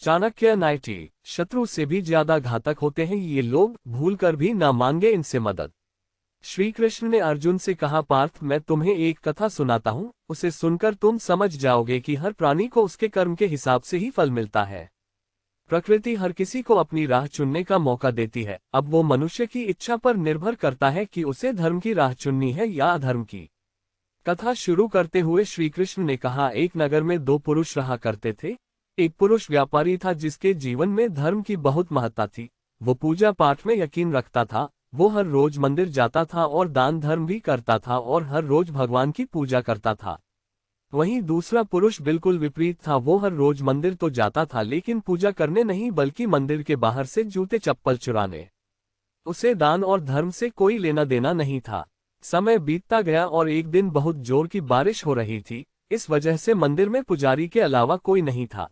Chanakya nightie, शत्रु से भी ज्यादा घातक होते हैं ये लोग, भूलकर भी ना मांगे इनसे मदद। श्री कृष्ण ने अर्जुन से कहा, पार्थ मैं तुम्हें एक कथा सुनाता हूँ, उसे सुनकर तुम समझ जाओगे कि हर प्राणी को उसके कर्म के हिसाब से ही फल मिलता है। प्रकृति हर किसी को अपनी राह चुनने का मौका देती है, अब वो मनुष्य की इच्छा पर निर्भर करता है कि उसे धर्म की राह चुननी है या अधर्म की। कथा शुरू करते हुए श्री कृष्ण ने कहा, एक नगर में दो पुरुष रहा करते थे। एक पुरुष व्यापारी था जिसके जीवन में धर्म की बहुत महत्ता थी। वो पूजा पाठ में यकीन रखता था, वो हर रोज मंदिर जाता था और दान धर्म भी करता था और हर रोज भगवान की पूजा करता था। वहीं दूसरा पुरुष बिल्कुल विपरीत था, वो हर रोज मंदिर तो जाता था लेकिन पूजा करने नहीं बल्कि मंदिर के बाहर से जूते चप्पल चुराने। उसे दान और धर्म से कोई लेना देना नहीं था। समय बीतता गया और एक दिन बहुत जोर की बारिश हो रही थी, इस वजह से मंदिर में पुजारी के अलावा कोई नहीं था।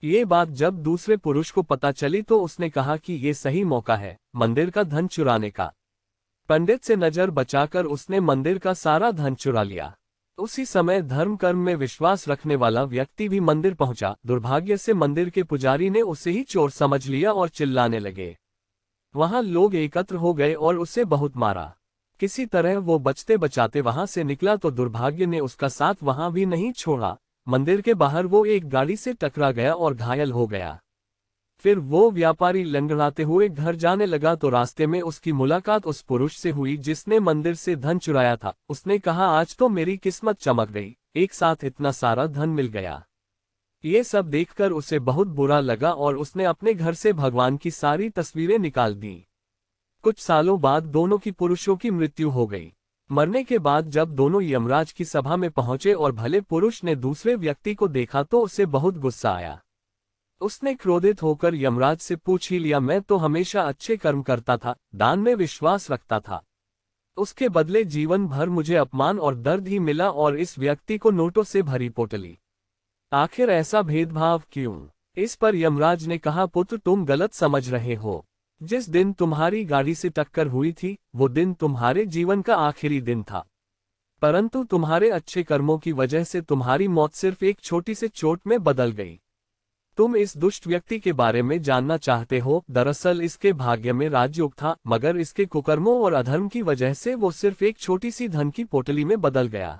ये बात जब दूसरे पुरुष को पता चली तो उसने कहा कि ये सही मौका है मंदिर का धन चुराने का। पंडित से नजर बचाकर उसने मंदिर का सारा धन चुरा लिया। उसी समय धर्म कर्म में विश्वास रखने वाला व्यक्ति भी मंदिर पहुंचा। दुर्भाग्य से मंदिर के पुजारी ने उसे ही चोर समझ लिया और चिल्लाने लगे। वहां लोग एकत्र हो गए और उसे बहुत मारा। किसी तरह वो बचते बचाते वहां से निकला तो दुर्भाग्य ने उसका साथ वहां भी नहीं छोड़ा। मंदिर के बाहर वो एक गाड़ी से टकरा गया और घायल हो गया। फिर वो व्यापारी लंगड़ाते हुए घर जाने लगा तो रास्ते में उसकी मुलाकात उस पुरुष से हुई जिसने मंदिर से धन चुराया था। उसने कहा, आज तो मेरी किस्मत चमक गई, एक साथ इतना सारा धन मिल गया। ये सब देखकर उसे बहुत बुरा लगा और उसने अपने घर से भगवान की सारी तस्वीरें निकाल दी। कुछ सालों बाद दोनों की पुरुषों की मृत्यु हो गई। मरने के बाद जब दोनों यमराज की सभा में पहुंचे और भले पुरुष ने दूसरे व्यक्ति को देखा तो उसे बहुत गुस्सा आया। उसने क्रोधित होकर यमराज से पूछ ही लिया, मैं तो हमेशा अच्छे कर्म करता था, दान में विश्वास रखता था, उसके बदले जीवन भर मुझे अपमान और दर्द ही मिला और इस व्यक्ति को नोटों से भरी पोटली। आखिर ऐसा भेदभाव क्यों? इस पर यमराज ने कहा, पुत्र तुम गलत समझ रहे हो। जिस दिन तुम्हारी गाड़ी से टक्कर हुई थी वो दिन तुम्हारे जीवन का आखिरी दिन था, परंतु तुम्हारे अच्छे कर्मों की वजह से तुम्हारी मौत सिर्फ एक छोटी सी चोट में बदल गई। तुम इस दुष्ट व्यक्ति के बारे में जानना चाहते हो? दरअसल इसके भाग्य में राजयोग था, मगर इसके कुकर्मों और अधर्म की वजह से वो सिर्फ एक छोटी सी धन की पोटली में बदल गया।